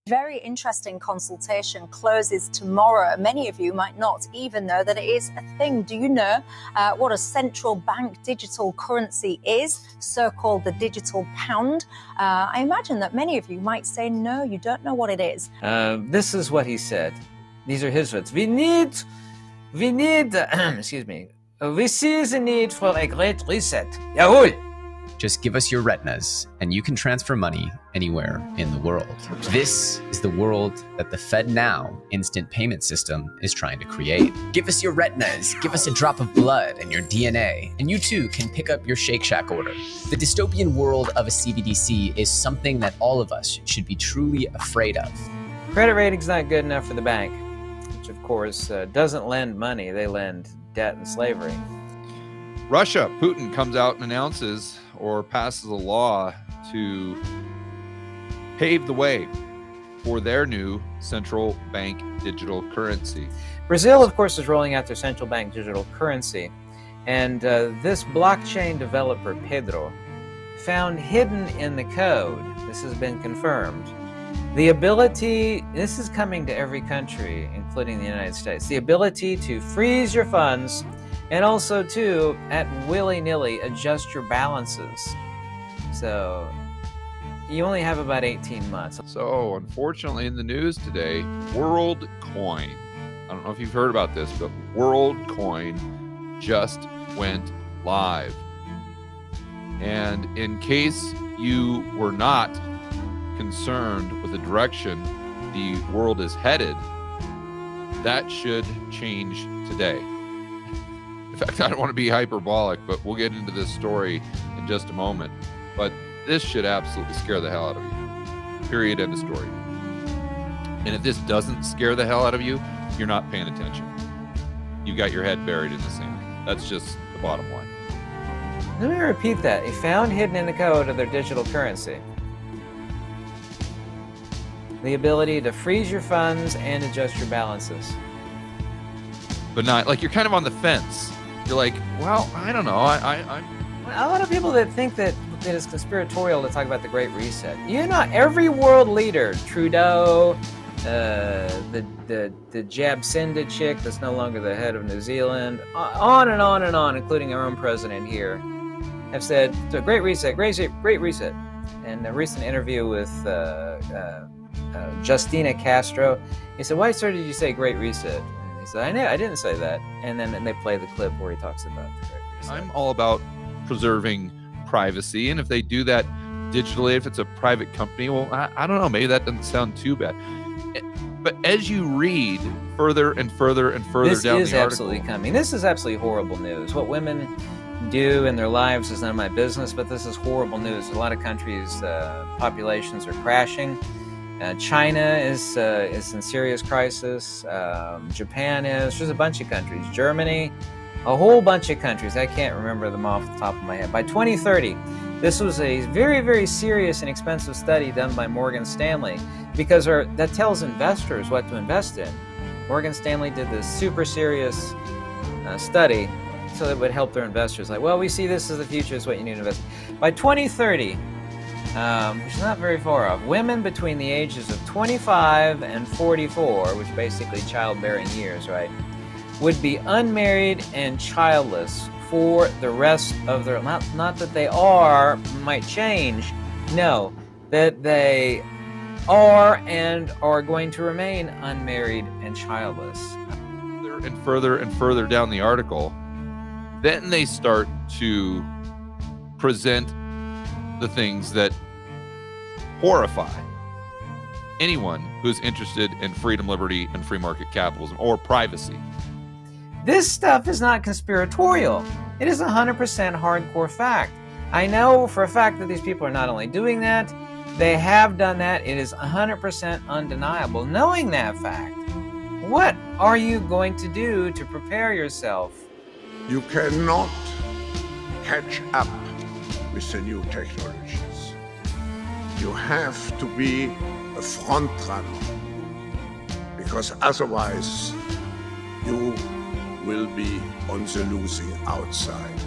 Very interesting consultation closes tomorrow. Many of you might not even know that it is a thing. Do you know what a central bank digital currency is, so-called the digital pound? I imagine that many of you might say, no, you don't know what it is. This is what he said. These are his words. We need, excuse me, we see the need for a great reset. Jawohl! Just give us your retinas, and you can transfer money anywhere in the world. This is the world that the FedNow instant payment system is trying to create. Give us your retinas, give us a drop of blood and your DNA, and you too can pick up your Shake Shack order. The dystopian world of a CBDC is something that all of us should be truly afraid of. Credit rating's not good enough for the bank, which of course doesn't lend money, they lend debt and slavery. Russia, Putin comes out and announces or passes a law to pave the way for their new central bank digital currency. Brazil, of course, is rolling out their central bank digital currency. And this blockchain developer, Pedro, found hidden in the code, this has been confirmed, the ability, this is coming to every country, including the United States, the ability to freeze your funds and also, too, at willy-nilly adjust your balances. So, you only have about 18 months. So, unfortunately, in the news today, WorldCoin. I don't know if you've heard about this, but WorldCoin just went live. And in case you were not concerned with the direction the world is headed, that should change today. In fact, I don't want to be hyperbolic, but we'll get into this story in just a moment. But this should absolutely scare the hell out of you. Period. End of story. And if this doesn't scare the hell out of you, you're not paying attention. You got your head buried in the sand. That's just the bottom line. Let me repeat that. They found hidden in the code of their digital currency the ability to freeze your funds and adjust your balances. But not, like, you're kind of on the fence. You're like, well, I don't know. I'm a lot of people that think that it is conspiratorial to talk about the Great Reset. You know, every world leader, Trudeau, the Jabsinda chick that's no longer the head of New Zealand, on and on and on, including our own president here, have said, so Great Reset, Great Reset, Great Reset. In a recent interview with Justina Castro, he said, why, sir, did you say Great Reset? He said, I didn't say that. And then they play the clip where he talks about the Great Reset. I'm all about preserving privacy. And if they do that digitally, if it's a private company, well, I don't know. Maybe that doesn't sound too bad. But as you read further and further and further down the article... This is absolutely coming. This is absolutely horrible news. What women do in their lives is none of my business, but this is horrible news. A lot of countries' populations are crashing. China is in serious crisis. Japan is. There's a bunch of countries. Germany, a whole bunch of countries. I can't remember them off the top of my head. By 2030, this was a very, very serious and expensive study done by Morgan Stanley because that tells investors what to invest in. Morgan Stanley did this super serious study so that it would help their investors. Like, well, we see this as the future. It's what you need to invest in. By 2030, which is not very far off, women between the ages of 25 and 44, which basically childbearing years, right, would be unmarried and childless for the rest of their, not that they are, might change, no, that they are and are going to remain unmarried and childless. And further and further down the article, then they start to present the things that horrify anyone who's interested in freedom, liberty, and free market capitalism or privacy. This stuff is not conspiratorial. It is 100% hardcore fact. I know for a fact that these people are not only doing that, they have done that. It is 100% undeniable. Knowing that fact, what are you going to do to prepare yourself? You cannot catch up with the new technologies. You have to be a front runner, because otherwise you will be on the losing outside.